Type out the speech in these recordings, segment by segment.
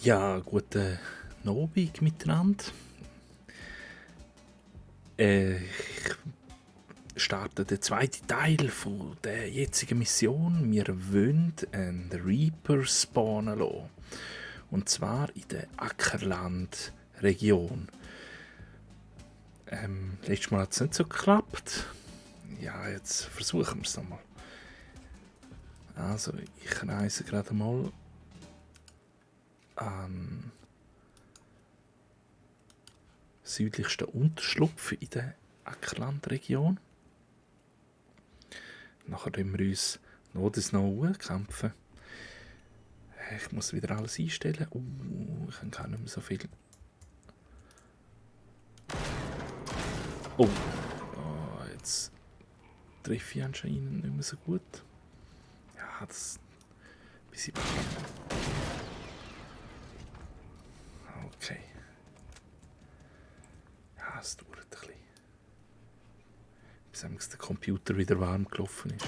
Ja, guten Abend miteinander. Ich starte den zweiten Teil von der jetzigen Mission. Wir wollen einen Reaper spawnen lassen. Und zwar in der Ackerland-Region. Letztes Mal hat es nicht so geklappt. Ja, jetzt versuchen wir es nochmal. Also, ich reise gerade mal an südlichsten Unterschlupf in der Ackerland-Region. Nachher kämpfen wir uns noch kämpfen. Ich muss wieder alles einstellen. Ich kann nicht mehr so viel. Oh, jetzt treffe ich anscheinend nicht mehr so gut. Ja, das ein bisschen bekannt. Okay. Ja, es dauert ein bisschen. Bis der Computer wieder warm gelaufen ist.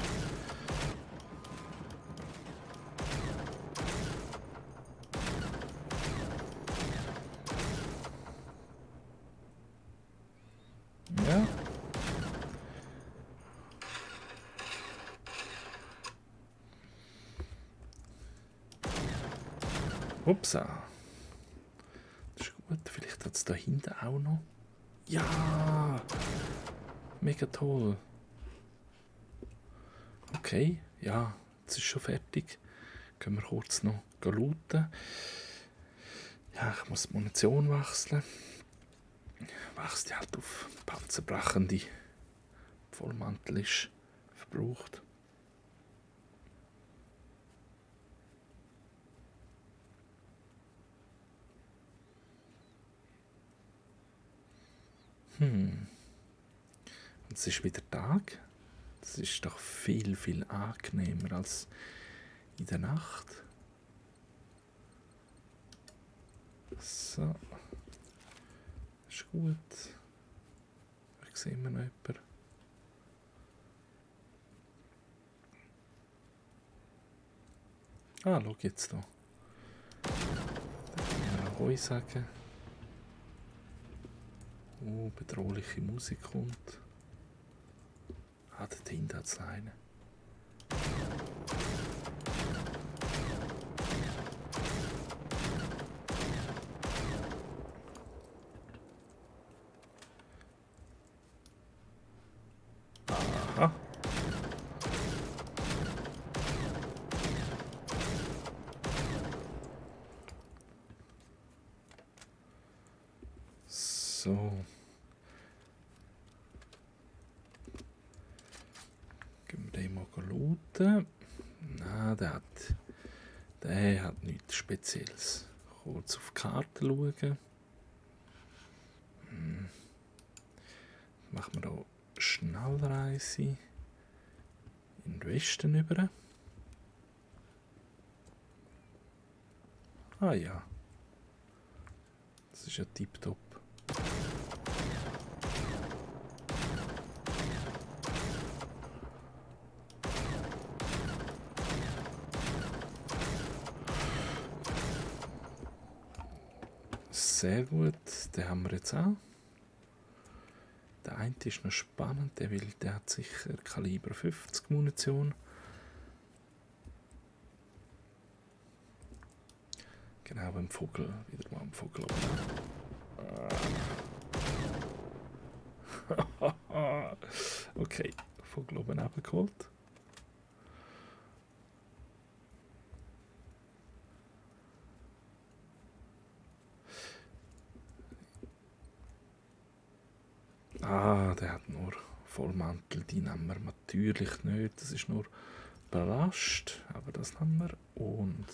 Ja. Upsa. Das ist gut. Vielleicht hat es da hinten auch noch. Ja! Mega toll. Okay, ja, jetzt ist schon fertig. Können wir kurz noch looten. Ja, ich muss die Munition wechseln. Wechselt halt auf panzerbrechende. Vollmantel ist verbraucht. Und es ist wieder Tag. Das ist doch viel, viel angenehmer als in der Nacht. So. Ist gut. Ich sehe immer noch jemanden. Ah, schau jetzt hier. Da kann man Ahoi sagen. Oh, bedrohliche Musik kommt. Ah, dort hinten hat es einen. Aha. So. Gehen wir den mal looten. Nein, der hat nichts Spezielles. Kurz auf die Karte schauen. Machen wir hier Schnellreise in den Westen über. Ah ja. Das ist ja tipptopp. Sehr gut, den haben wir jetzt auch. Der eine ist noch spannend, der hat sicher Kaliber 50 Munition. Genau, beim Vogel, wieder mal am Vogel. Okay, Vogel oben abgeholt. Ah, der hat nur Vollmantel, die nehmen wir natürlich nicht. Das ist nur Ballast, aber das nehmen wir. Und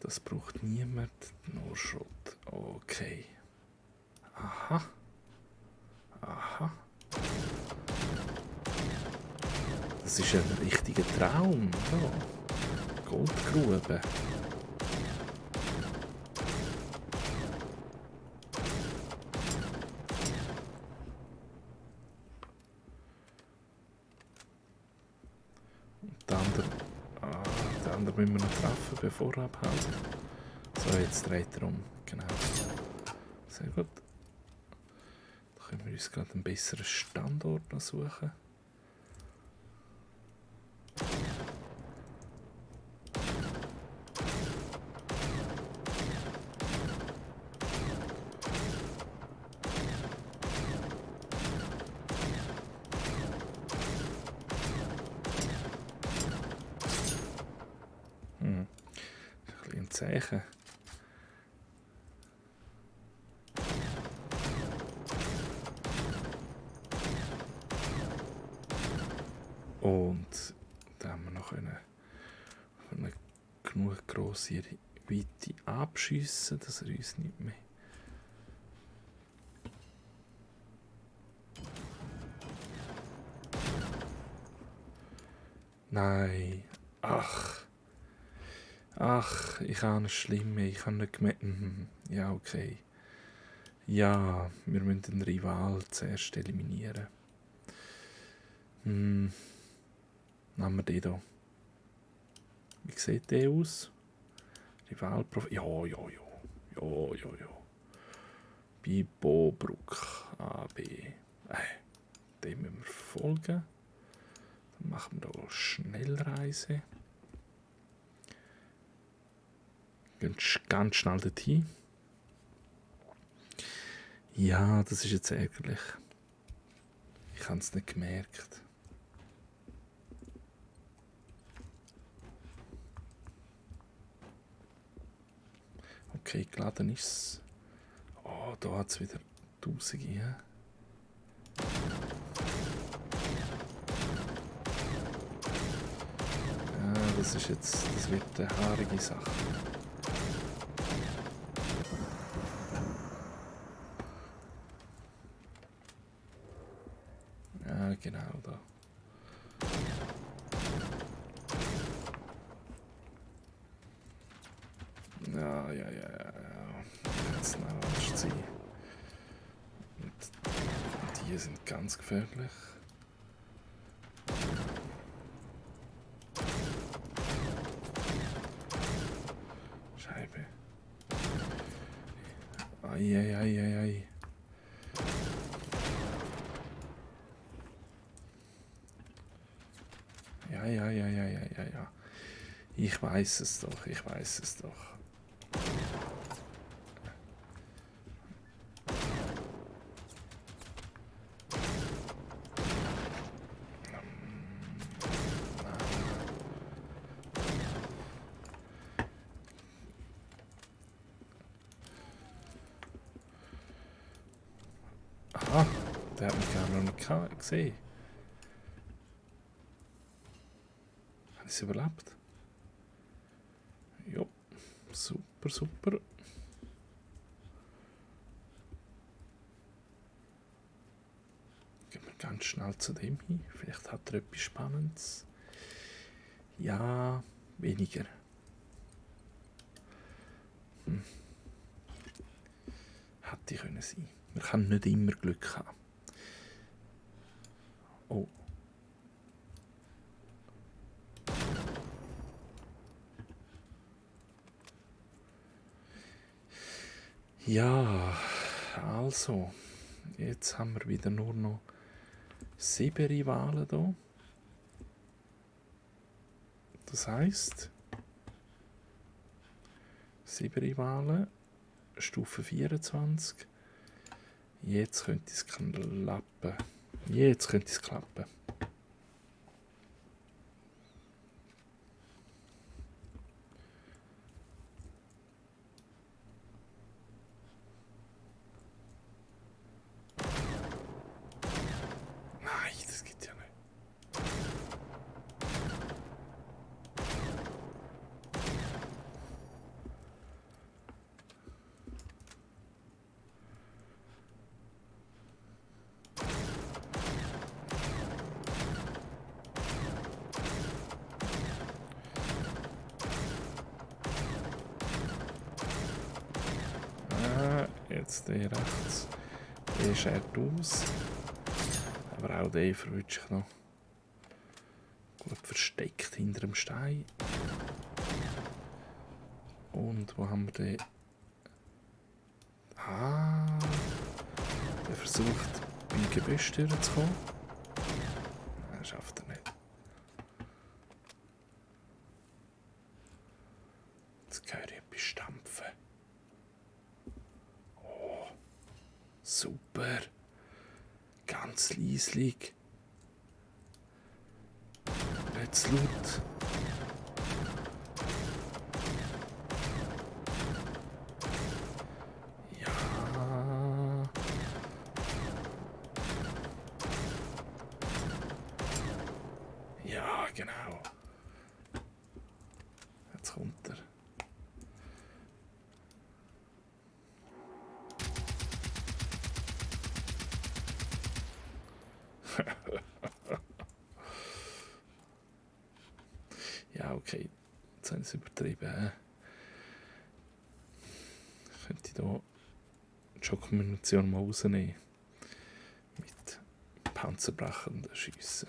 das braucht niemand, nur Schrott. Okay. Aha. Aha. Das ist ein richtiger Traum. Oh. Goldgrube. Den anderen müssen wir noch treffen, bevor er abhaut. So, jetzt dreht er um. Genau. Sehr gut. Da können wir uns gerade einen besseren Standort suchen. Ein bisschen ein Zeichen. Und da haben wir noch eine genug grosse Weite abschiessen, dass er uns nicht mehr. Nein. Ach, ich habe eine schlimme. Ich habe nicht gemerkt. Ja, okay. Ja, wir müssen den Rival zuerst eliminieren. Nehmen wir den hier. Wie sieht der aus? Rivalprofil. Ja. Bibobruck AB. Dem müssen wir folgen. Dann machen wir hier Schnellreise. Gehen ganz schnell dorthin. Ja, das ist jetzt ärgerlich. Ich habe es nicht gemerkt. Okay, geladen ist es. Oh, da hat es wieder Tausende. Ja, das wird eine haarige Sache. Ja, genau da. Ja. Jetzt noch anders sein. Und die sind ganz gefährlich. Scheibe. Ei. Ja. Ich weiß es doch. Aha, der hat mich gar noch nicht gesehen. Hat es überlebt? Ja, super. Gehen wir ganz schnell zu dem hin. Vielleicht hat er etwas Spannendes. Ja, weniger. Hätte können sein. Man kann nicht immer Glück haben. Oh. Ja, also. Jetzt haben wir wieder nur noch 7 Rivalen hier. Das heisst, 7 Rivalen, Stufe 24. Jetzt könnte es klappen. Nein, das geht ja nicht. Jetzt der rechts. Der schert aus. Aber auch der verwünscht sich noch. Gut versteckt hinter dem Stein. Und wo haben wir den? Ah, der versucht beim Gebüsch durchzukommen. Nein, schafft er nicht. Jetzt höre ich etwas stampfen. Oh, super. Ganz leislich. Nicht zu laut. Ja. Ja, genau. Jetzt kommt er. Ja, okay. Jetzt haben sie es übertrieben. Ich könnte hier die Schockmunition mal rausnehmen. Mit panzerbrechenden Schiessen.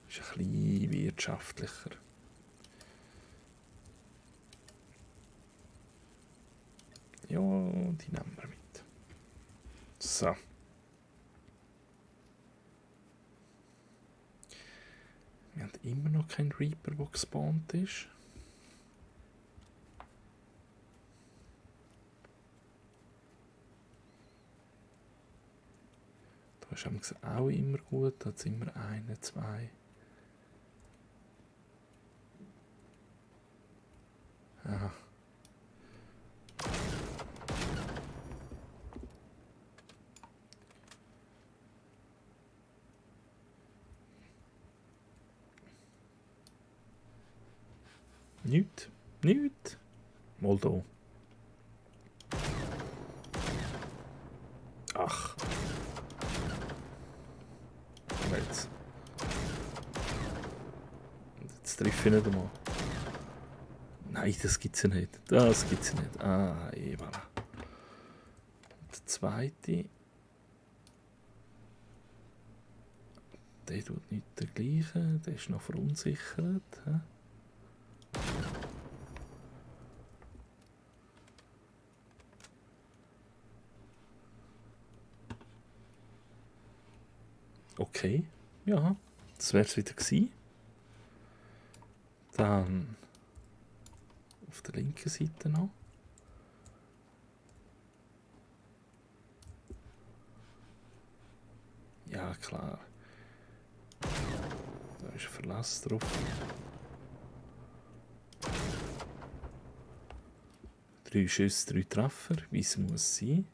Ist ein bisschen wirtschaftlicher. Ja, die nehmen wir mit. So. Wir haben immer noch keinen Reaper, der gespawnt ist. Da ist auch immer gut. Da sind immer 1, 2. Aha. Nichts. Nichts. Mal da. Ach. Jetzt. Jetzt treffe ich nicht einmal. Nein, das gibt's ja nicht. Das gibt's ja nicht. Ah, voilà. Der zweite. Der tut nicht der gleiche. Der ist noch verunsichert. He? Okay. Ja, das wäre es wieder gewesen. Dann auf der linken Seite noch. Ja, klar. Da ist Verlass drauf. 3 Schüsse, 3 Treffer, wie es muss sein.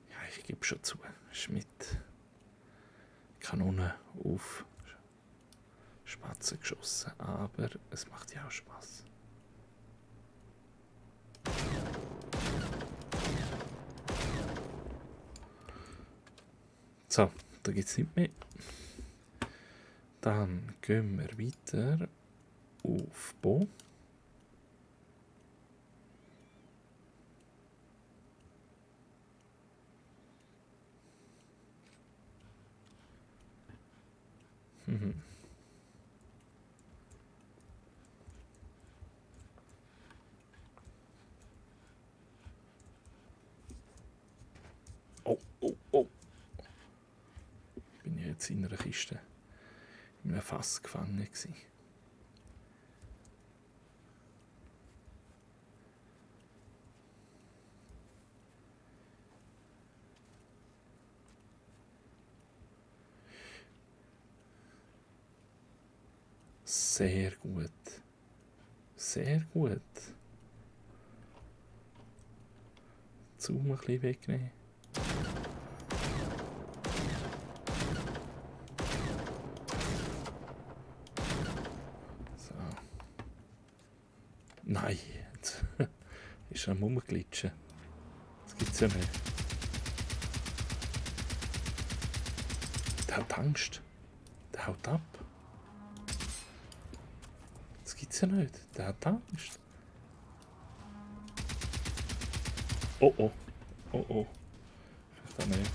Ja, ich gebe schon zu. Ist mit Kanonen auf Spatzen geschossen, aber es macht ja auch Spaß. So, da gibt es nicht mehr. Dann gehen wir weiter auf Bo. Mhm. Oh, oh, oh. Bin ich jetzt in einer Kiste, in einem Fass gefangen gewesen. Sehr gut. Sehr gut. Zoom ein bisschen wegnehmen. So. Nein, jetzt ist er am Rumglitschen. Das gibt's ja nicht. Der hat Angst. Der haut ab. Das gibt's ja nicht. Der hat Angst. Oh oh. Oh oh. Vielleicht auch nicht.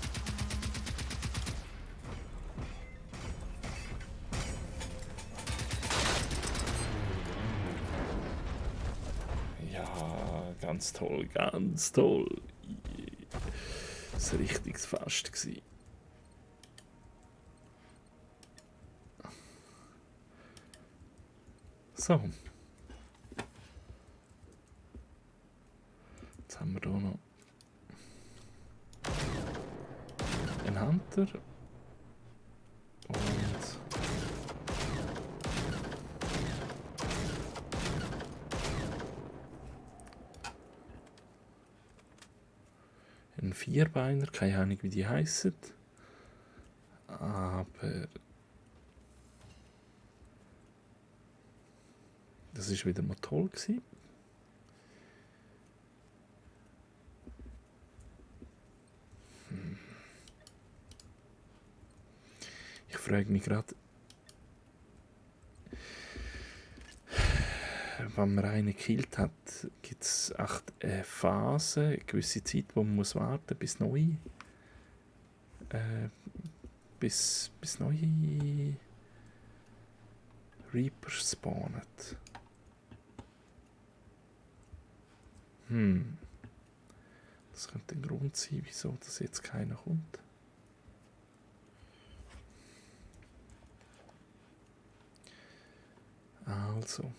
Ganz toll, ganz toll. Das war ein richtiges Fest. So. Jetzt haben wir hier noch einen Hunter. Und ein Vierbeiner, keine Ahnung wie die heissen. Aber das war wieder mal toll. Ich frage mich gerade, wenn man einen gekillt hat, gibt es echt eine Phase, eine gewisse Zeit, wo man muss warten bis neue bis neue Reaper spawnen. Das könnte ein Grund sein, wieso das jetzt keiner kommt. Also.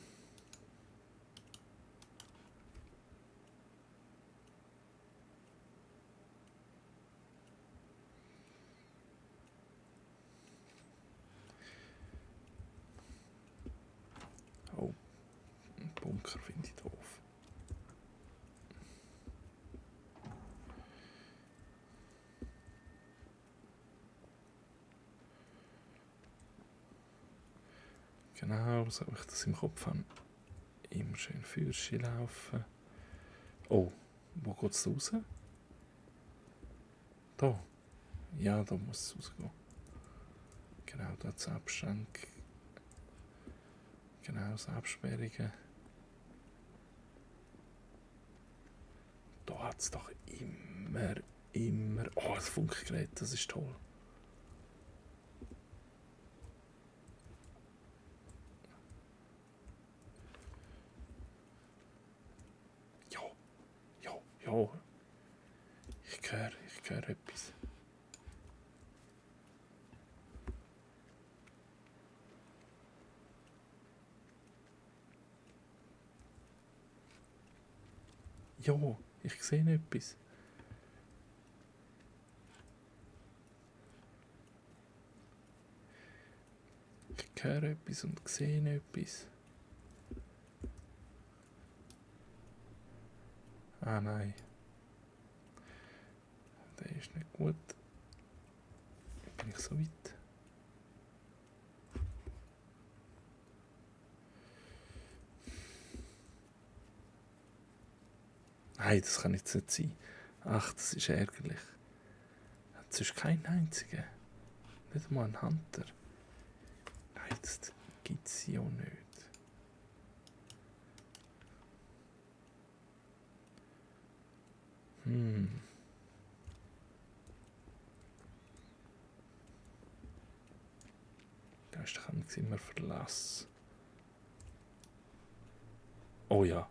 Oh, einen Bunker finde ich doof. Genau, so ich das im Kopf habe. Immer schön Fürschen laufen. Oh, wo geht es raus? Da. Ja, da muss es rausgehen. Genau, da hat es Abschrank. Genau, das Absperrungen. Da hat es doch immer... Oh, das Funkgerät, das ist toll. Ja, ich höre etwas. Ja, ich sehe etwas. Ich höre etwas und sehe etwas. Ah nein. Der ist nicht gut. Bin ich so weit? Nein, das kann jetzt nicht sein. Ach, das ist ärgerlich. Das ist kein einziger. Nicht mal ein Hunter. Nein, das gibt es ja nicht. Da ist doch immer Verlass. Oh ja.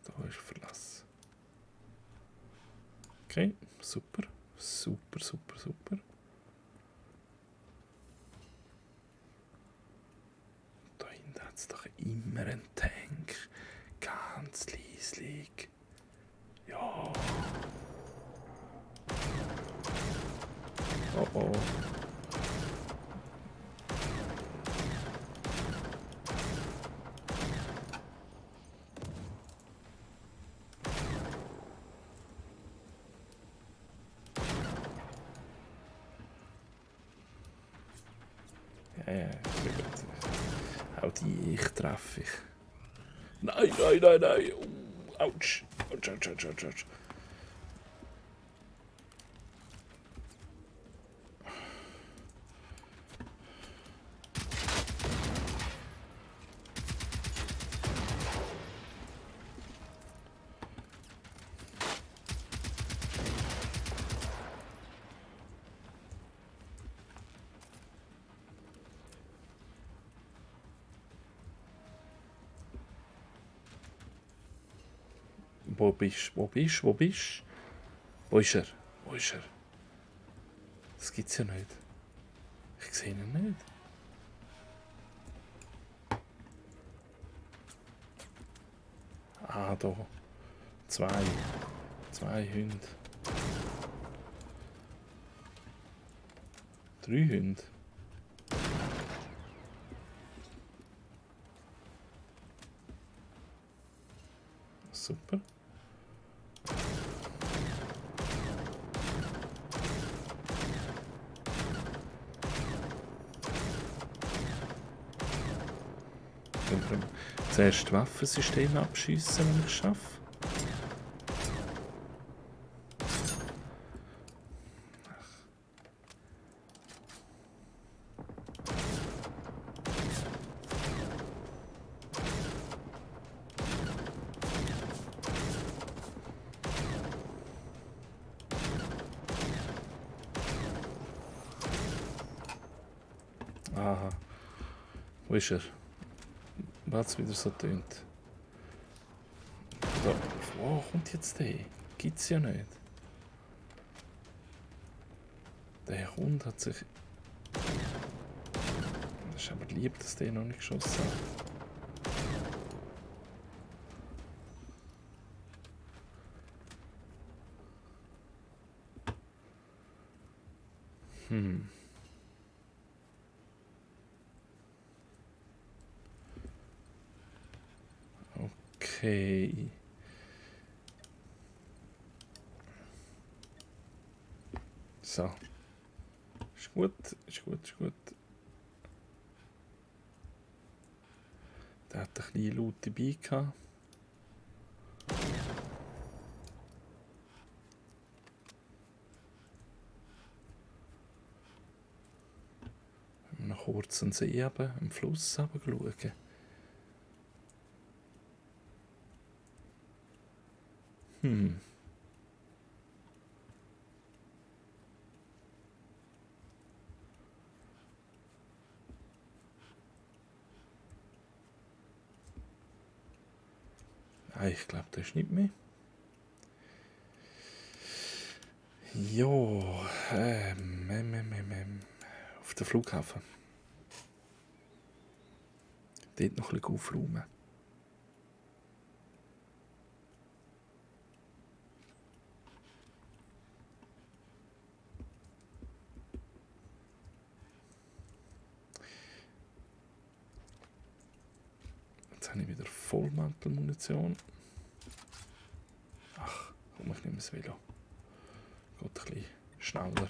Da ist Verlass. Okay, super. Super. Da hinten hat es doch immer einen Tank. Ganz leislich. Ja. Oh oh. Ja, auch die treffe ich. Nein. Autsch. Wo bist du? Wo bist du? Wo bist du? Wo ist er? Wo ist er? Das gibt's ja nicht. Ich sehe ihn nicht. Ah, da. Zwei. Zwei Hunde. 3 Hunde. Super. Zuerst Waffensystem abschiessen, wenn ich es schaffe. Aha. Wo ist er? Was es wieder so tönt. Da. Wo kommt jetzt der? Gibt's ja nicht. Der Hund hat sich... Das ist aber lieb, dass der noch nicht geschossen hat. Okay. So. Ist gut, ist gut, ist gut. Der hat ein bisschen Loot dabei gehabt. Wenn wir noch kurz an den See runter, am Fluss runter schauen. Ah, ich glaube, das ist nicht mehr. Jo, auf den Flughafen. Dort noch ein bisschen aufräumen. Jetzt habe ich wieder Vollmantelmunition. Ach, komm, ich nehme das Velo. Geht ein bisschen schneller.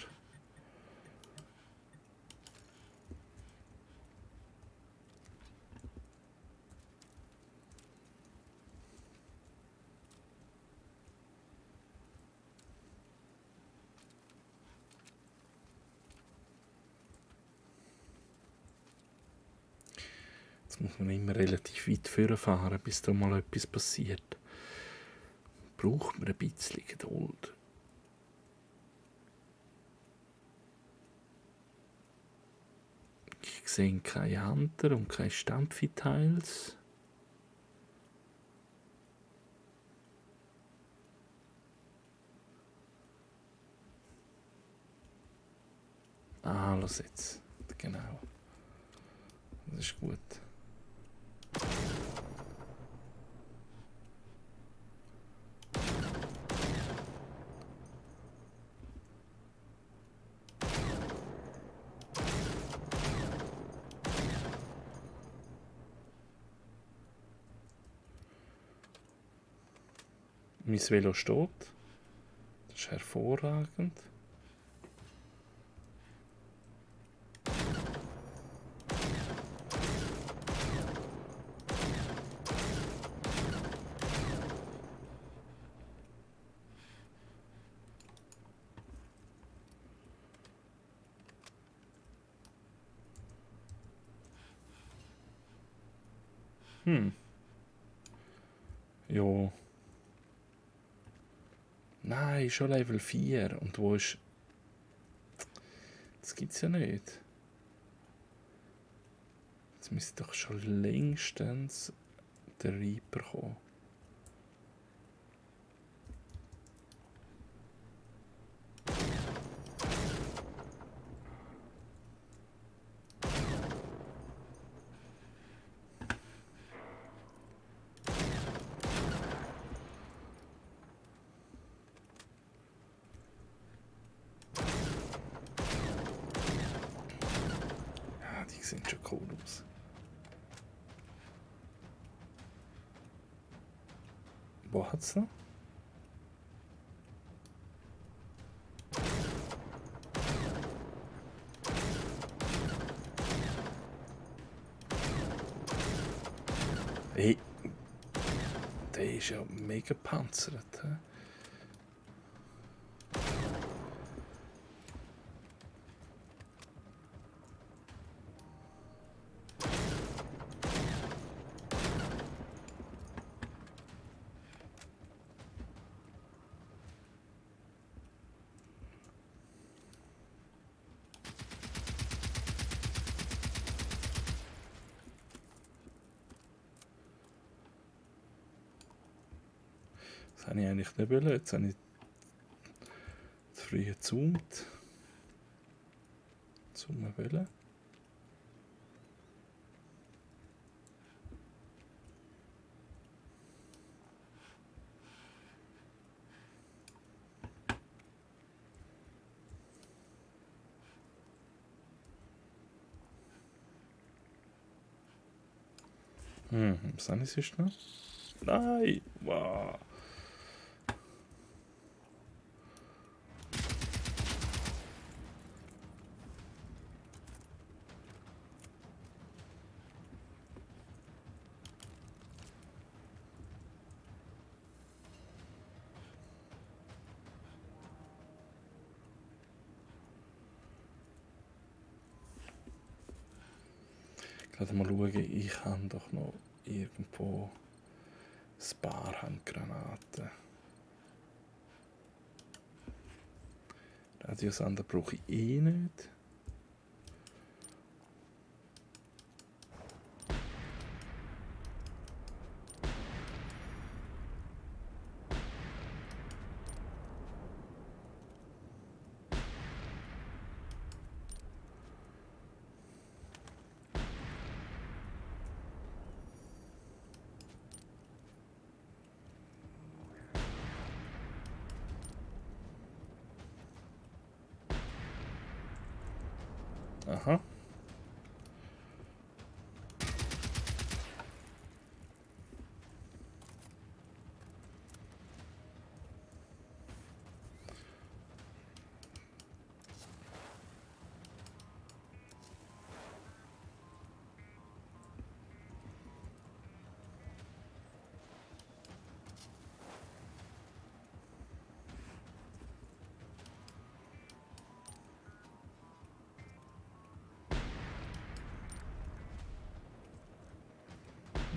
Jetzt muss man immer relativ weit vorfahren, bis da mal etwas passiert. Braucht man ein bisschen Geduld. Ich sehe keine Hunter und keine Stampfi-Tiles. Ah, los jetzt. Genau. Das ist gut. Mein Velo steht. Das ist hervorragend. Ja. Nein, schon Level 4. Und wo ist... Das gibt's ja nicht. Jetzt müsste doch schon längstens der Reaper kommen. die sehen schon cool aus. Wo hat es noch? Hey, der ist ja mega gepanzert. He? Das habe ich eigentlich nicht wollen. Jetzt habe ich zu früh gezoomt. Zoomen wollen. Was habe ich sonst noch? Nein! Wow! Gerade mal schauen, ich habe doch noch irgendwo ein paar Handgranaten. Radiosender brauche ich eh nicht. Aha.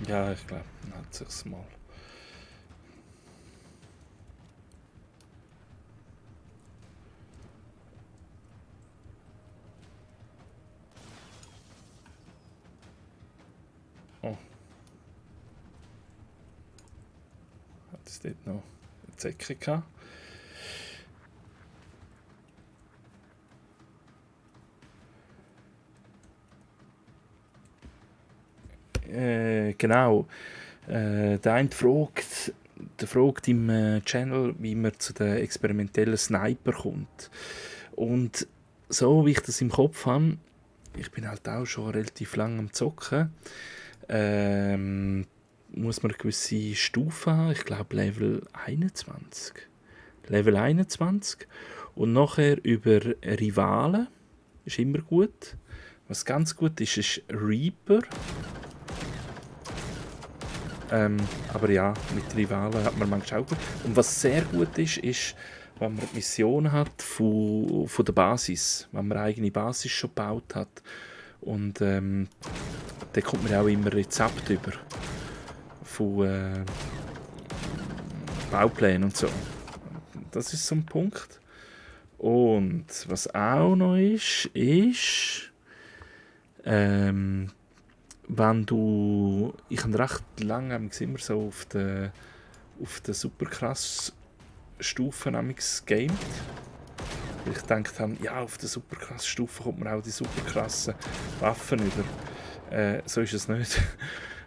Ja, ich glaube, dann hat sich's mal. Oh. Hat es dort noch eine Zecke gehabt? Genau. Der eine fragt im Channel, wie man zu den experimentellen Sniper kommt. Und so wie ich das im Kopf habe, ich bin halt auch schon relativ lange am Zocken, muss man eine gewisse Stufe haben, ich glaube Level 21. Level 21. Und nachher über Rivalen, ist immer gut. Was ganz gut ist, ist Reaper. Aber ja, mit Rivalen hat man manchmal auch gut. Und was sehr gut ist, ist, wenn man Missionen hat von der Basis. Wenn man eine eigene Basis schon gebaut hat. Und dann kommt man auch immer Rezepte über. Von Bauplänen und so. Das ist so ein Punkt. Und was auch noch ist, wenn du... Ich habe recht lange immer so auf den super krass Stufen gamed. Weil ich gedacht habe, ja, auf der super krass Stufe kommt man auch die super krassen Waffen über. So ist es nicht.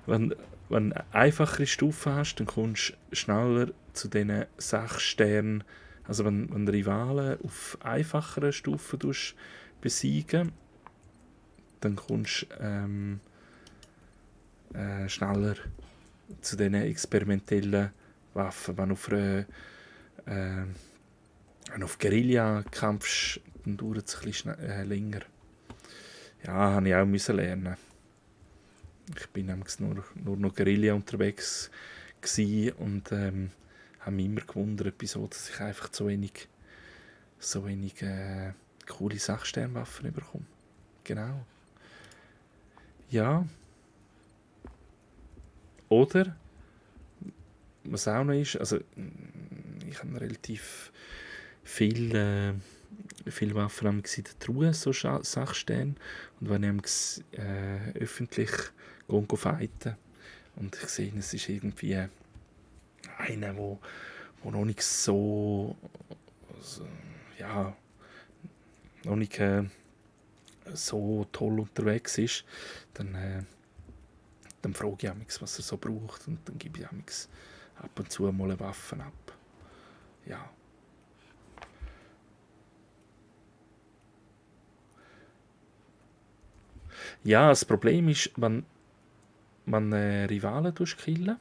Wenn du eine einfachere Stufe hast, dann kommst du schneller zu diesen 6 Sternen. Also wenn Rivalen auf einfacheren Stufen besiegen, dann kommst schneller zu diesen experimentellen Waffen. Wenn du auf Guerilla kämpfst, dann dauert es ein bisschen länger. Ja, habe ich auch müssen lernen. Ich bin nämlich nur noch Guerilla unterwegs gsi und habe mich immer gewundert, wieso dass ich einfach so wenig coole Sachsternwaffen bekomme. Genau. Ja. Oder, was auch noch ist, also ich habe relativ viele Waffen in der Truhe, so Sachsterne. Und wenn ich öffentlich fighten und ich sehe, es ist irgendwie einer, wo noch nicht so ja, noch nicht so toll unterwegs ist, dann frage ich mich, was er so braucht, und dann gebe ich mich ab und zu mal eine Waffe ab. Ja. Ja, das Problem ist, wenn Rivalen killen,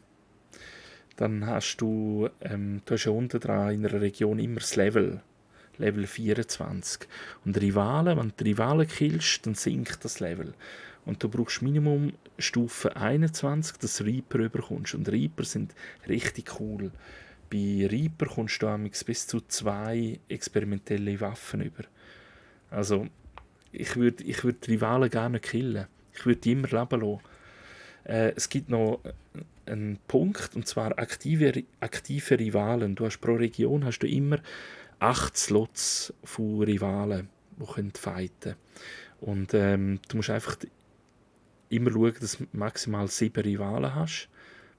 dann hast du hast ja unten dran in einer Region immer das Level 24. Und Rivalen, wenn du Rivalen killst, dann sinkt das Level. Und du brauchst Minimum Stufe 21, dass du Reaper überkommst. Und Reaper sind richtig cool. Bei Reaper kommst du bis zu 2 experimentelle Waffen über. Also, ich würd die Rivalen gerne killen. Ich würde die immer leben lassen. Es gibt noch einen Punkt, und zwar aktive Rivalen. Du hast pro Region hast du immer 8 Slots von Rivalen, die fighten können. Und du musst einfach immer schauen, dass du maximal 7 Rivalen hast.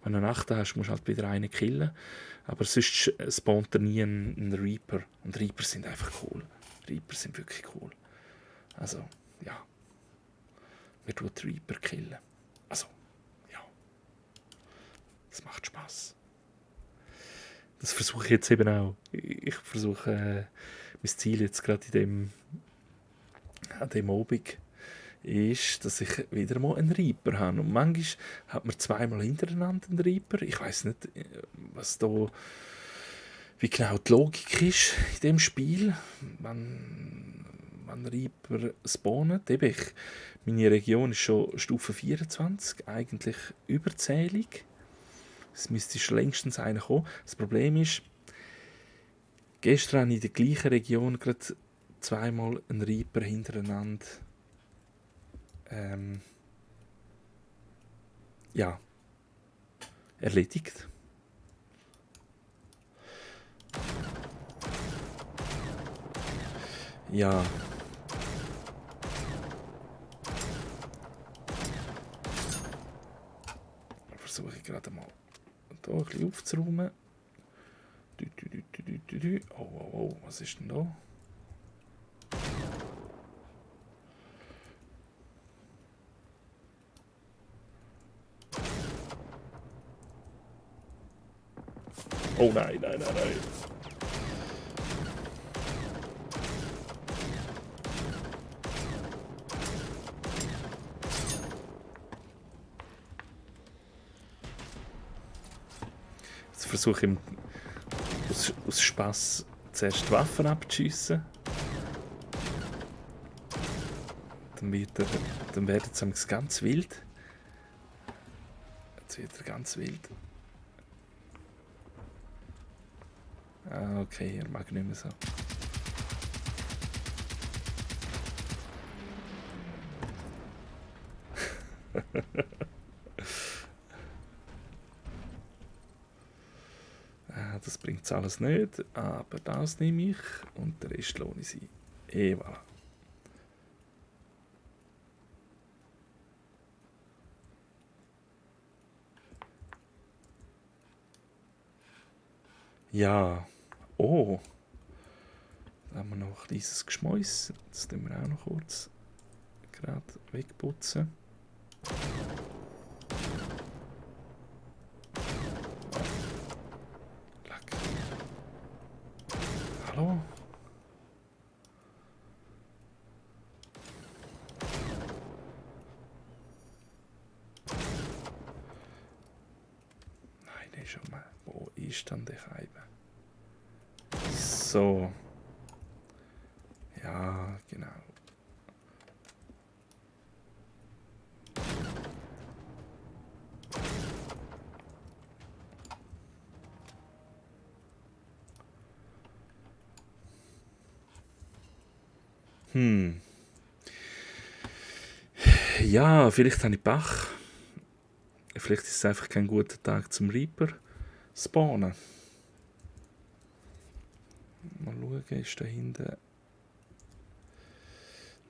Wenn du einen 8 hast, musst du halt wieder einen killen. Aber sonst spawnt nie ein Reaper. Und Reaper sind einfach cool. Reaper sind wirklich cool. Also, ja. Wir tun die Reaper killen. Also, ja. Das macht Spass. Das versuche ich jetzt eben auch. Ich versuche, mein Ziel jetzt gerade an dem Obig ist, dass ich wieder mal einen Reaper habe. Und manchmal hat man 2-mal hintereinander einen Reaper. Ich weiss nicht, wie genau die Logik ist in dem Spiel. Wenn Reaper spawnen. Meine Region ist schon Stufe 24, eigentlich überzählig. Es müsste schon längstens einer kommen. Das Problem ist, gestern habe ich in der gleichen Region gerade 2-mal einen Reaper hintereinander erledigt. Ja. Versuche ich gerade mal hier ein bisschen aufzuräumen. Oh, was ist denn da? Oh nein. Jetzt versuche ich aus Spass zuerst die Waffen abzuschiessen. Dann wird es ganz wild. Jetzt wird er ganz wild. Ah, okay, er mag nicht mehr so. Das bringt alles nicht, aber das nehme ich und den Rest lohne ich sie. Voilà. Ja, oh. Da haben wir noch ein kleines Geschmäus. Das tun wir auch noch kurz gerade wegputzen. Leck. Hallo? schon mal. Wo ist dann der Scheibe? So. Ja, genau. Ja, vielleicht habe ich Pech. Vielleicht ist es einfach kein guter Tag zum Reaper spawnen. Mal schauen, ist da hinten...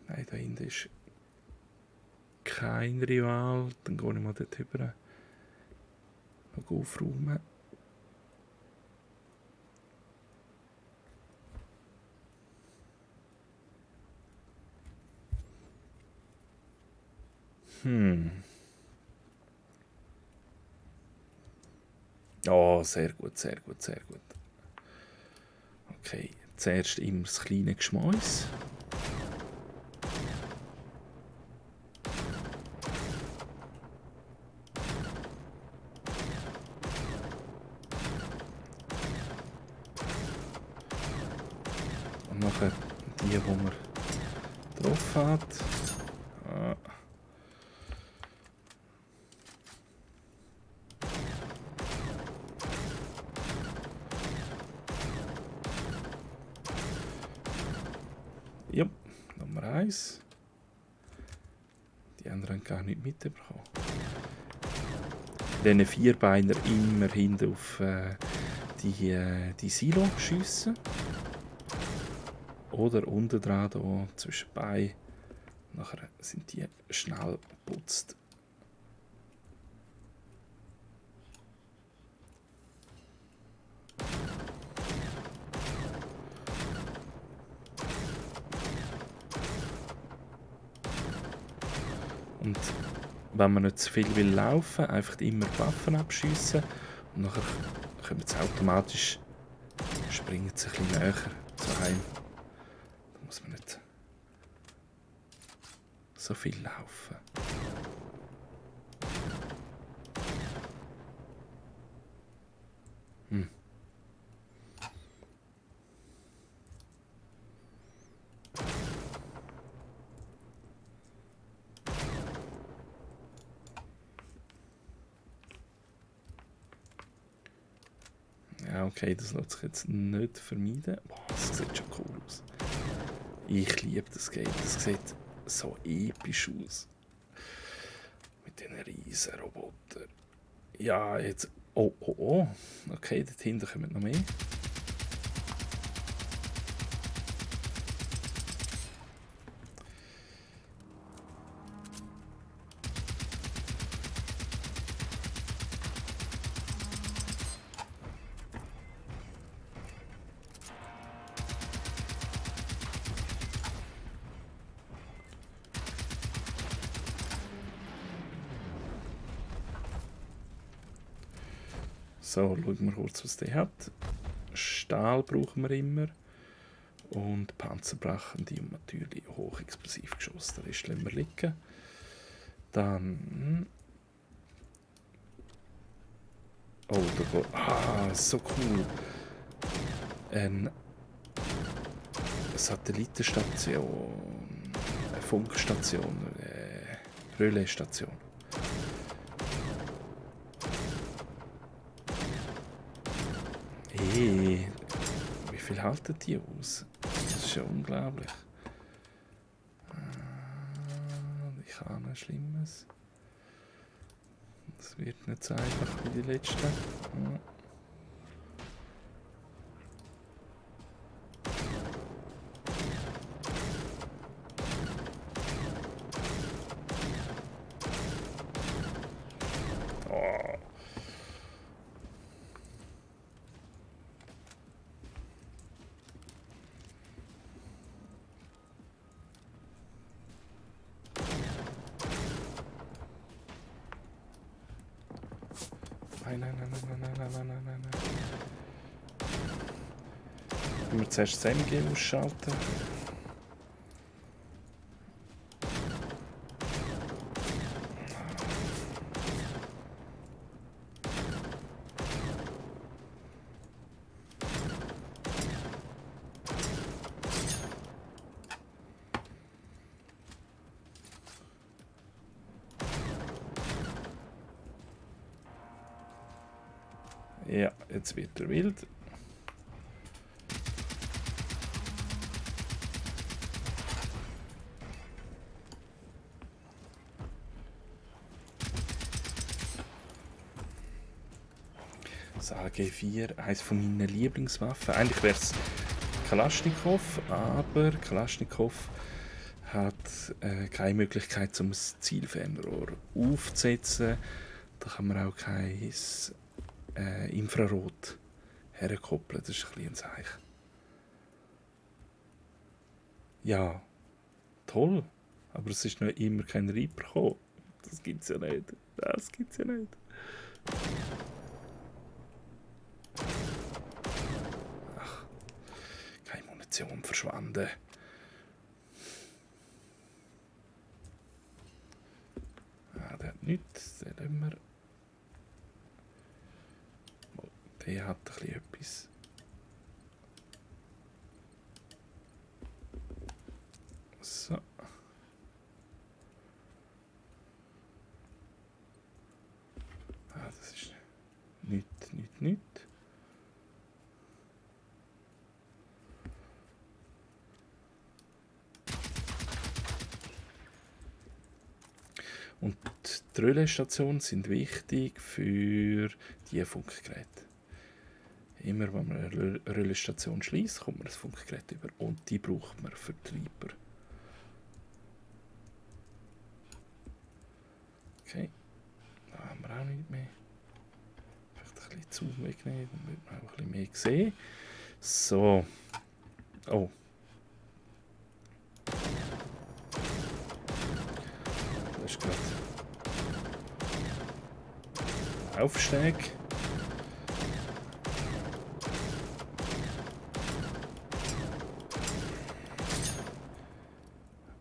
Nein, da hinten ist kein Rival. Dann gehe ich mal dort rüber. Noch aufräumen. Oh, sehr gut, sehr gut, sehr gut. Okay, zuerst immer das kleine Geschmäus. Und nachher die man drauf hat. Ah. Ja, Nummer 1. Die anderen haben gar nicht mitbekommen. Diese Vierbeiner immer hinten auf die Silo schiessen. Oder unten dran hier, zwischen Beinen. Nachher sind die schnell geputzt. Und wenn man nicht zu viel will laufen, einfach immer die Waffen abschiessen und nachher kommen sie automatisch, springen sie ein bisschen näher zu einem. Da muss man nicht so viel laufen. Ja, okay, das lässt sich jetzt nicht vermeiden. Boah, das sieht schon cool aus. Ich liebe das Game. Das sieht so episch aus. Mit diesen riesen Robotern. Ja, jetzt... Oh, oh, oh. Okay, dort hinten kommen noch mehr. So, schauen wir kurz, was der hat. Stahl brauchen wir immer. Und panzerbrechende und natürlich hochexplosiv geschossen. Den Rest lassen wir liegen. Dann... Oh, da geht... Ah, so cool. Eine Satellitenstation. Eine Funkstation. Eine Relaisstation. Hey, wie viel halten die aus? Das ist ja unglaublich. Ich habe ein Schlimmes. Das wird nicht so einfach wie die letzte. Ja. Oh. Nein. Wenn wir zuerst das MG ausschalten. Ja, jetzt wird er wild. Das AG4, eines von meinen Lieblingswaffen. Eigentlich wäre es Kalaschnikow, aber Kalaschnikow hat keine Möglichkeit, um ein Zielfernrohr aufzusetzen. Da kann man auch kein Infrarot herkoppeln. Das ist ein bisschen ein Zeichen. Ja, toll. Aber es ist noch immer kein Reaper gekommen. Das gibt's ja nicht. Das gibt's ja nicht. Ach, keine Munition verschwanden. Ah, der hat nichts. Den lassen wir. Oh, der hat ein bisschen etwas. So. Ah, das ist nichts. Und die Relaisstationen sind wichtig für die Funkgeräte. Immer wenn man eine Relaisstation schließt, kommt man ein Funkgerät über. Und die braucht man für die Reaper. Okay, da haben wir auch nicht mehr. Vielleicht ein bisschen Zoom wegnehmen, dann wird man auch ein bisschen mehr sehen. So. Oh. Das ist gerade Aufstieg.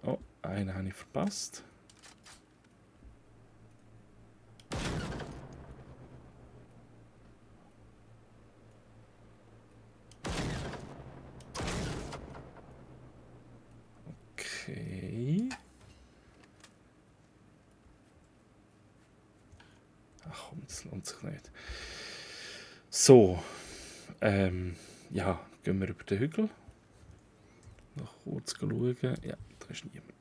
Oh, einen habe ich verpasst. Okay. Ach komm, das lohnt sich nicht. So. Ja, gehen wir über den Hügel. Noch kurz schauen. Ja, da ist niemand.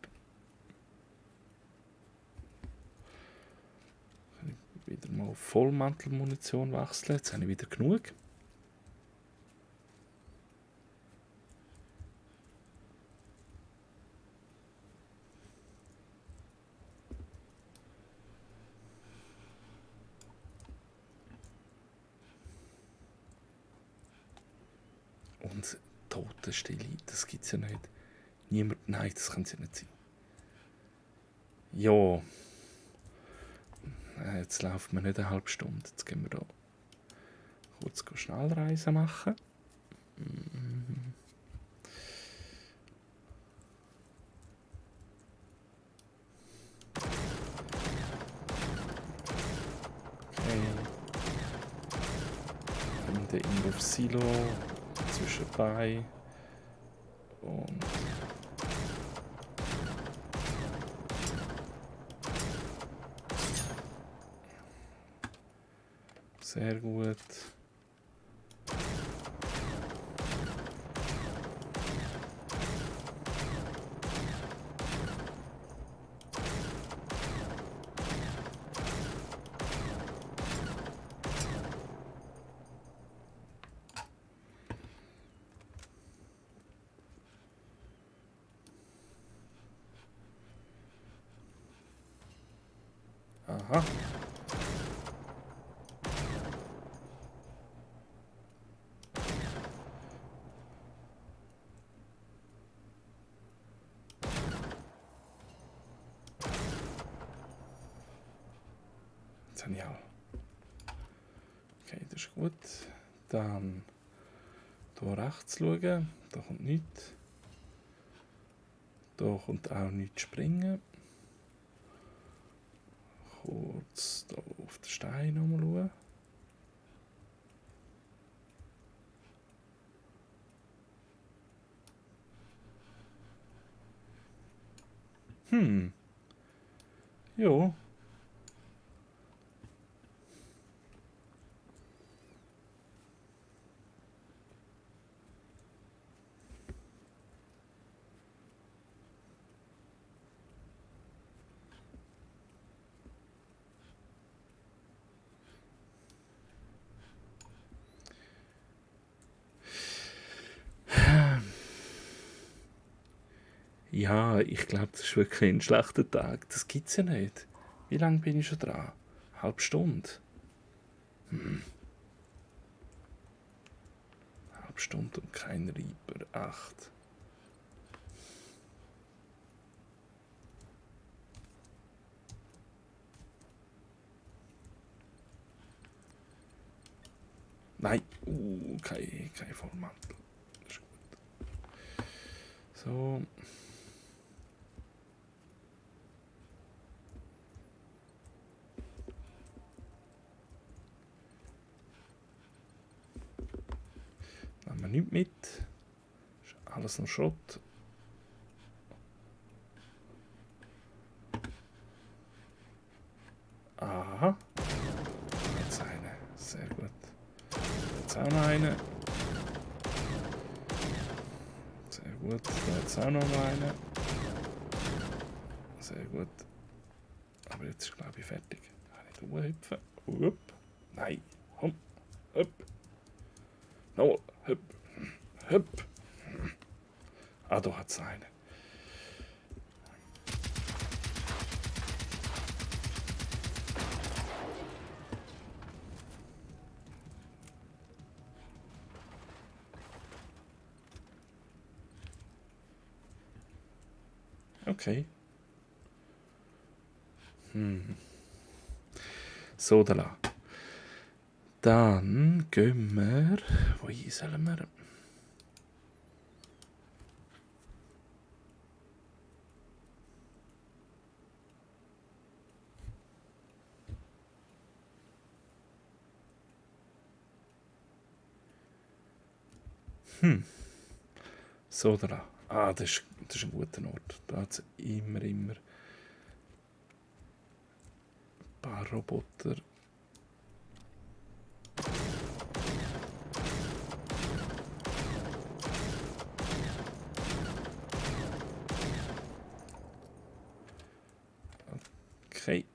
Kann ich wieder mal auf Vollmantelmunition wechseln. Jetzt habe ich wieder genug. Und Totenstille, das gibt es ja nicht. Niemand, nein, das kann es ja nicht sein. Ja, jetzt laufen wir nicht eine halbe Stunde. Jetzt gehen wir da kurz Schnellreise machen. Okay. In der Indoor Silo zwischenbei. Und sehr gut. Aha. Jetzt habe ich auch. Okay, das ist gut. Dann hier rechts schauen. Da kommt nichts. Da kommt auch nichts springen. Kurz hier auf den Stein nochmal schauen. Ja. Ja, ich glaube, das ist wirklich ein schlechter Tag. Das gibt's ja nicht. Wie lange bin ich schon dran? Halbe Stunde? Halbe Stunde und kein Reaper. 8. Nein, kein Vollmantel. Das ist gut. So. Nehmen wir nichts mit. Ist alles noch Schrott. Aha. Jetzt eine. Sehr gut. Jetzt auch noch eine. Sehr gut. Jetzt auch noch eine. Sehr gut. Aber jetzt ist, glaube ich, fertig. Kann ich hochhüpfen? Upp. Nein. Komm. Upp. Nochmal. Hüpp. Hüpp. Ah, da hat es einen. Okay. So, da la. Dann gehen wir. Wohin sollen wir? So, da la. Ah, das ist ein guter Ort. Da hat es immer ein paar Roboter. Okay.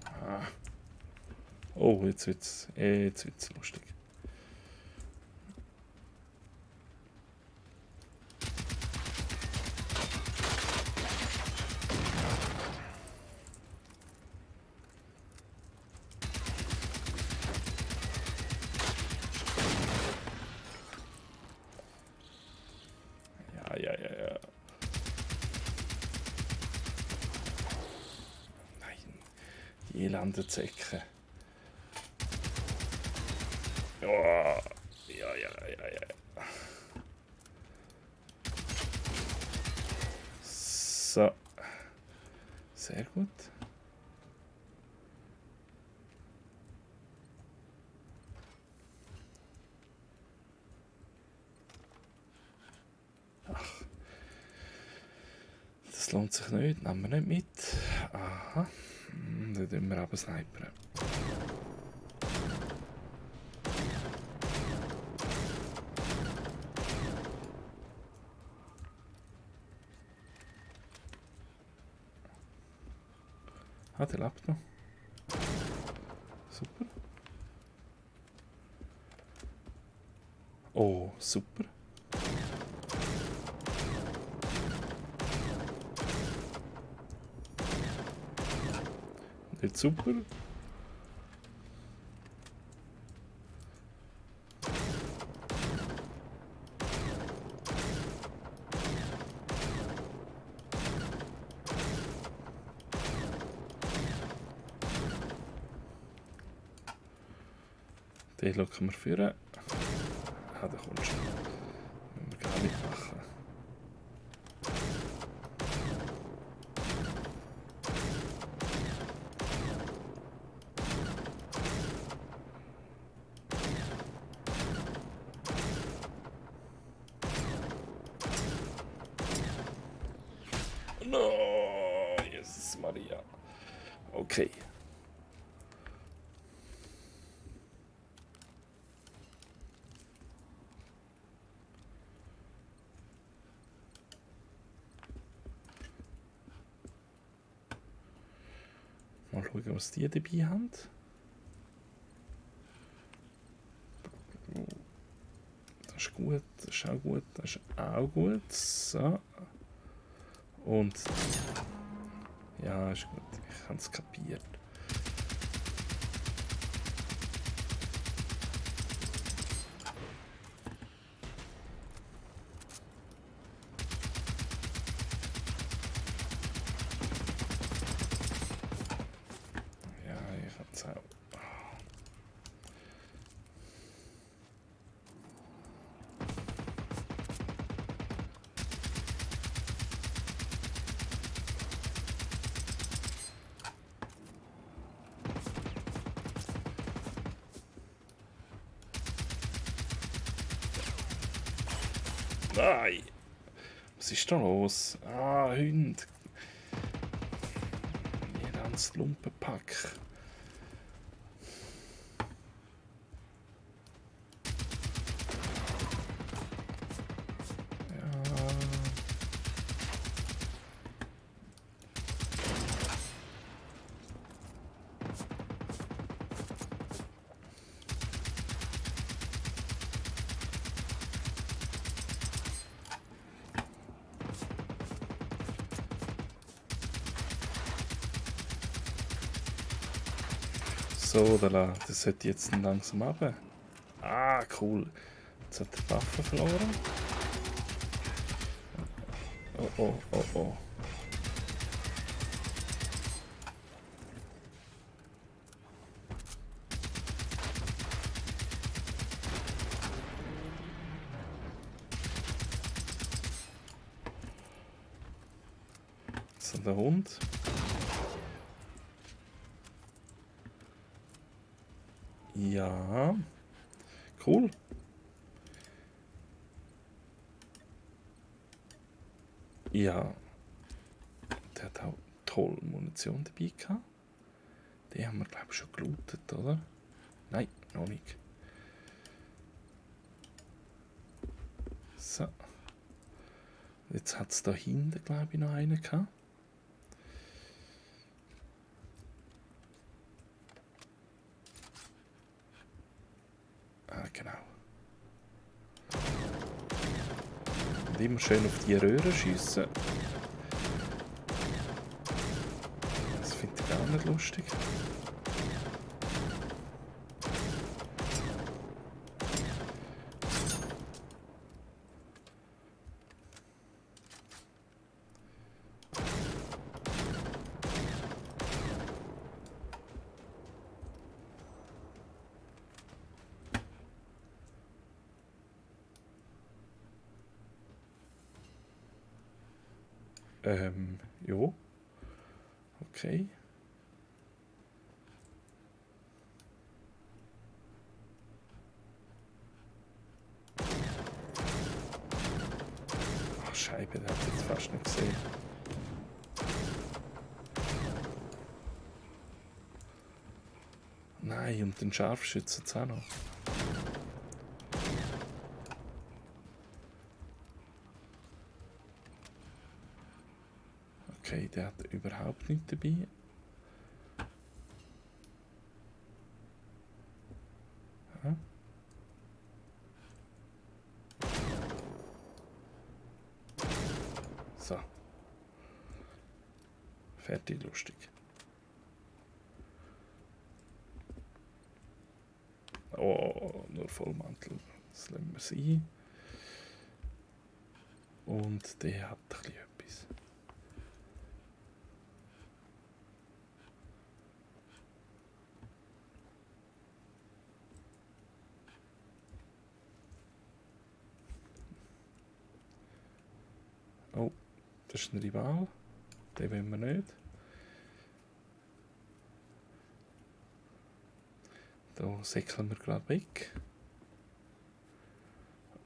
Ah. Oh, jetzt wird's lustig. Ja. Nein, die elende Zecke. Oh, ja. So. Sehr gut. Ach. Das lohnt sich nicht. Nehmen wir nicht mit. Aha. Dann tun wir aber snipern. Ah, der lebt noch. Super. Oh, super. Nicht super. Den locken wir führen. Ah, da kommst du. Müssen wir gar nicht machen. No, Jesus Maria. Okay. Mal schauen, was die dabei haben. gut, das ist auch gut, das ist auch gut. So. Und... Ja, ist gut, ich habe es kapiert. Ja, ich habe es auch. Nein! Was ist da los? Ah, Hund! Ihr ganzes Lumpenpack. Ja. So, das sollte jetzt langsam runter. Ah, cool. Jetzt hat er die Waffe verloren. Oh, oh, oh, oh. So, der Hund. Ja. Cool. Ja. Der hat auch toll Munition dabei gehabt. Die haben wir, glaube ich, schon gelootet, oder? Nein, noch nicht. So. Jetzt hat es da hinten, glaube ich, noch einen gehabt. Ah, genau. Und immer schön auf die Röhre schiessen. Das finde ich gar nicht lustig. Jo. Okay. Ach, Scheibe, der hat jetzt fast nicht gesehen. Nein, und den Scharfschützen jetzt auch noch. Okay, der hat überhaupt nichts dabei. Ja. So. Fertig, lustig. Oh, nur Vollmantel. Das lassen wir sein. Und der hat ein bisschen etwas. Oh, das ist ein Rival. Den wollen wir nicht. Da säckeln wir gerade weg.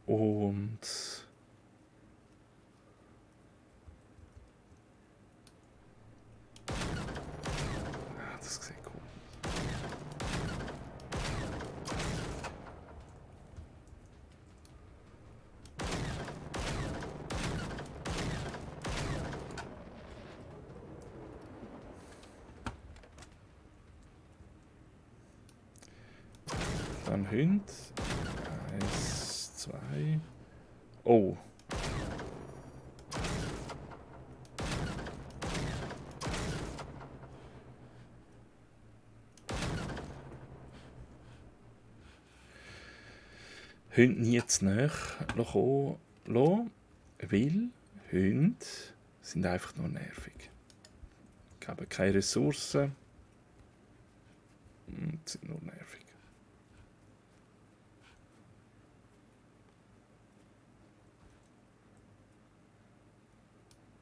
Und... Ah, das sieht cool aus. Dann Hund. 1, 2. Oh. Hunde nie zu nahe kommen lassen, weil Hunde sind einfach nur nervig. Geben keine Ressourcen und sind nur nervig.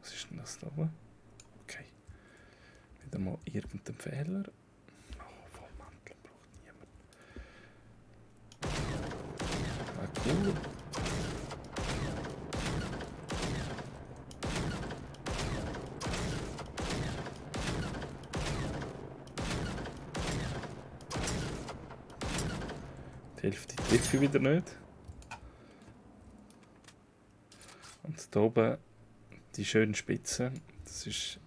Was ist denn das da oben? Okay. Wieder mal irgendein Fehler. Oh, Vollmantel braucht niemand. Ah, cool. Die Hälfte treffe ich wieder nicht. Und da oben die schönen Spitzen, das ist...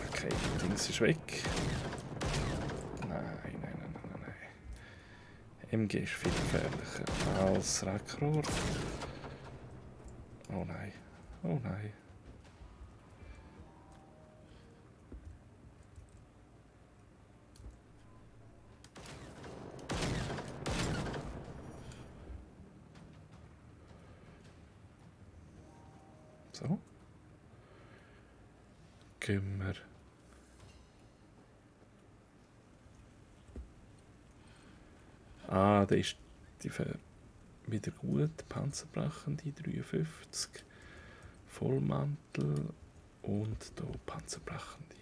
Okay, das Ding ist weg. Nein. MG ist viel gefährlicher als Rackrohr. Oh nein. So. Gehen wir. Ah, da ist die wieder gut. Panzerbrechende 53. Vollmantel und hier Panzerbrechende.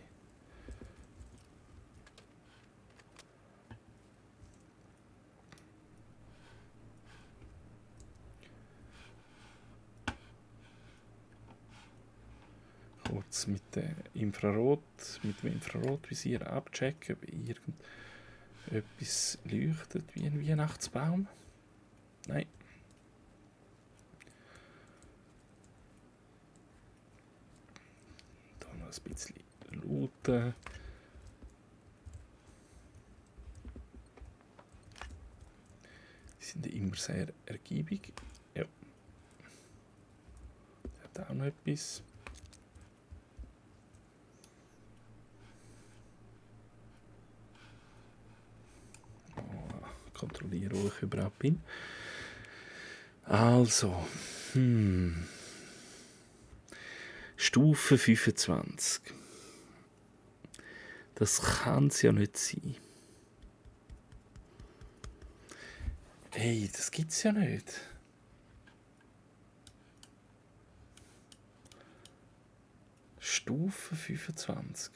Kurz mit dem Infrarotvisier abchecken, ob irgendetwas leuchtet wie ein Weihnachtsbaum. Nein. Da noch ein bisschen looten. Die sind immer sehr ergiebig. Ja. Der hat auch noch etwas. Kontrolliere, wo ich überhaupt bin. Also, Stufe 25. Das kann es ja nicht sein. Hey, das gibt's ja nicht. Stufe 25.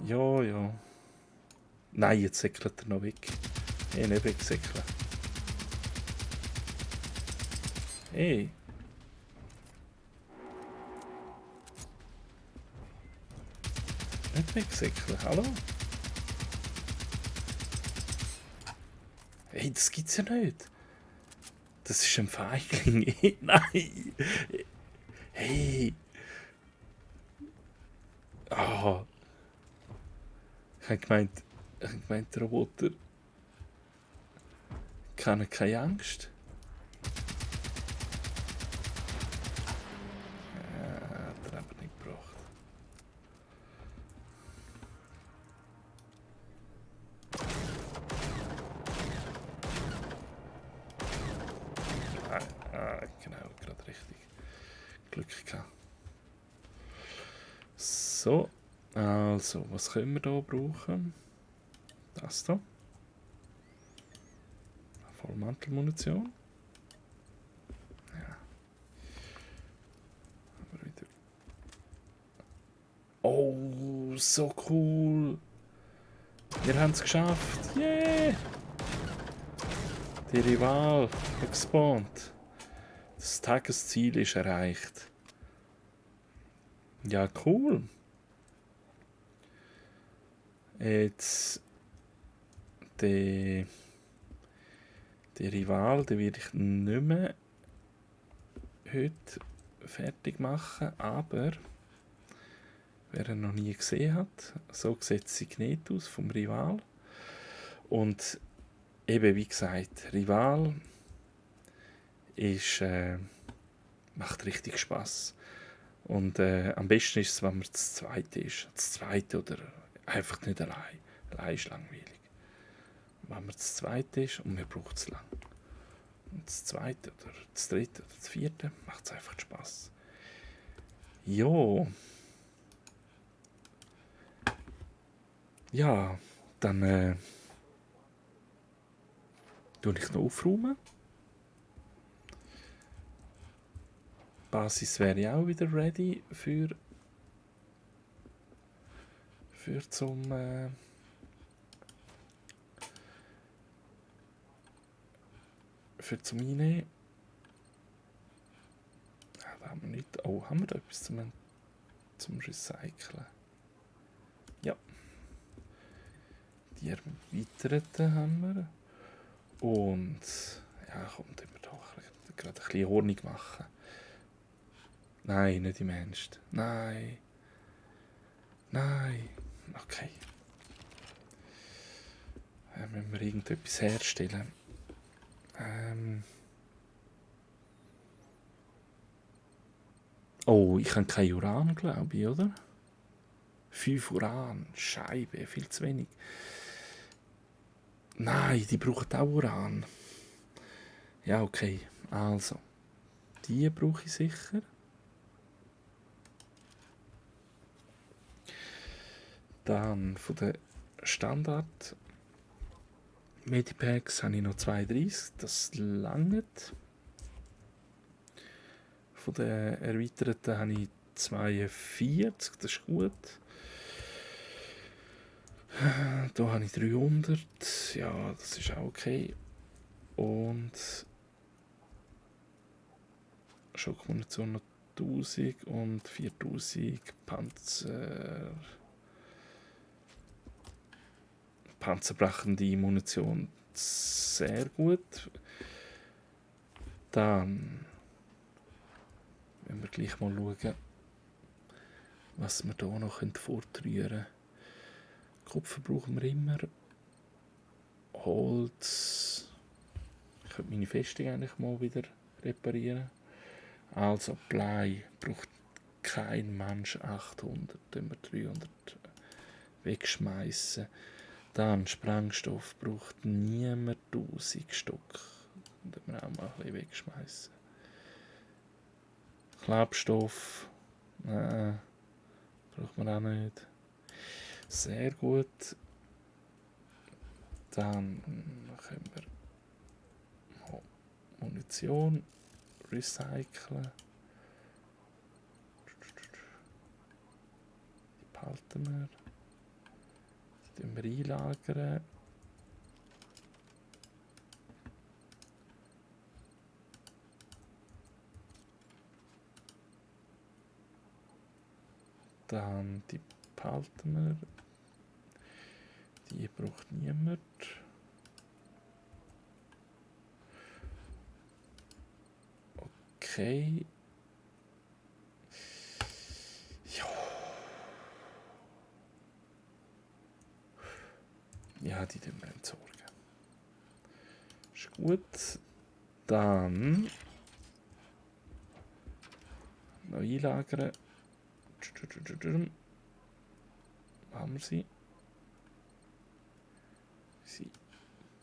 Ja. Nein, jetzt säckelt er noch weg. Hey, nicht wegsäckeln. Hey. Nicht wegsäckeln, hallo? Hey, das gibt's ja nicht. Das ist ein Feigling. Nein. Hey. Ah. Ich habe gemeint, der Roboter kann keine Angst. Ja, hat er aber nicht gebracht. Genau, gerade richtig. Glück gehabt. So, also, was können wir hier brauchen? Das hier. Vollmantelmunition. Ja. Aber wieder. Oh, so cool. Wir haben es geschafft. Yeah! Die Rival hat gespawnt. Das Tagesziel ist erreicht. Ja, cool. Jetzt den Rival, den werde ich nicht mehr heute fertig machen, aber wer ihn noch nie gesehen hat, so sieht sie nicht aus vom Rival. Und eben wie gesagt, Rival ist, macht richtig Spaß. Und am besten ist es, wenn man das Zweite ist. Das Zweite oder einfach nicht allein. Allein ist langweilig. Wenn man das Zweite ist und man braucht es lang. Und das Zweite oder das Dritte oder das Vierte macht es einfach Spaß. Jo. Ja, dann tue ich noch aufräumen. Die Basis wäre auch wieder ready für zum Einnehmen. Ja, da haben wir nicht. Oh, haben wir da etwas zum Recyceln? Ja. Die erweiterten haben wir. Und ja, komm, tun wir doch gerade ein bisschen Honig machen. Nein, nicht im Ernst. Nein. Nein. Okay. Müssen wir irgendetwas herstellen. Oh, ich habe kein Uran, glaube ich, oder? 5 Uran. Scheibe, viel zu wenig. Nein, die brauchen auch Uran. Ja, okay. Also, die brauche ich sicher. Dann von den Standard Medipacks habe ich noch 32. Das langt. Von den erweiterten habe ich 42. Das ist gut. Da habe ich 300. Ja, das ist auch okay. Und Schockmunition noch 1000 und 4000 panzerbrechende Munition. Sehr gut. Dann wenn wir gleich mal schauen, was wir hier noch vortrühren können. Kupfer brauchen wir immer. Holz. Ich könnte meine Festung eigentlich mal wieder reparieren. Also Blei braucht kein Mensch 800, dann wir 300 wegschmeißen. Dann Sprengstoff braucht niemand 1000 Stück. Dann wir auch mal ein bisschen wegschmeißen. Klebstoff braucht man auch nicht. Sehr gut. Dann können wir Munition recyceln. Die behalten wir. Die tun wir einlagern. Dann die behalten wir. Die braucht niemand. Okay. Ja, die tun wir entsorgen. Ist gut. Dann noch einlagern. Wo haben wir sie?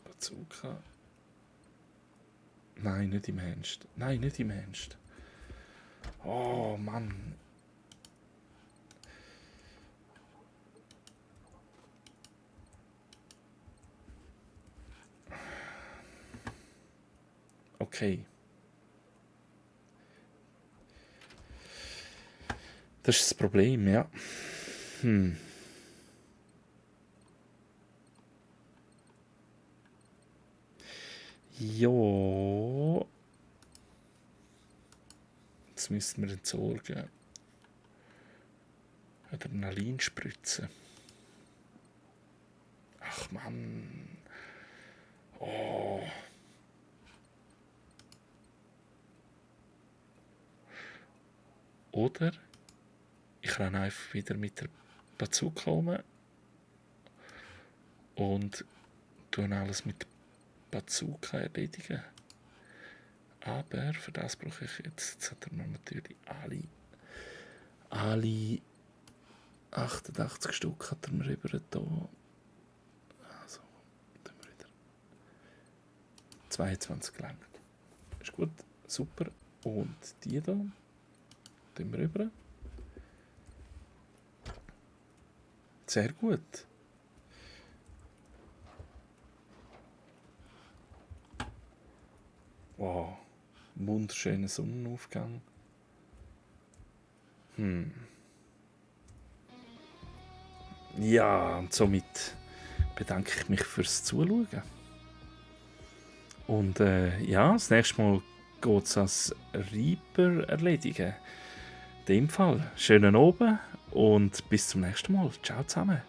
Bazooka. Nein, nicht im Ernst. Nein, nicht im Ernst. Oh Mann. Okay. Das ist das Problem, ja. Ja. Jetzt müssen wir entsorgen. Adrenalin spritzen. Ach Mann. Oh. Oder ich renne einfach wieder mit der Bazooka um und tue alles mit der Bazooka erledigen. Aber für das brauche ich jetzt hat er mir natürlich alle 88 Stück hat er mir über da. Also, tun wir wieder 22 gelangt. Ist gut, super. Und die hier tun wir rüber. Sehr gut. Wow, wunderschöner Sonnenaufgang. Ja, und somit bedanke ich mich fürs Zuschauen. Und ja, das nächste Mal geht es als Reaper erledigen. In dem Fall, schönen Abend und bis zum nächsten Mal. Ciao zusammen.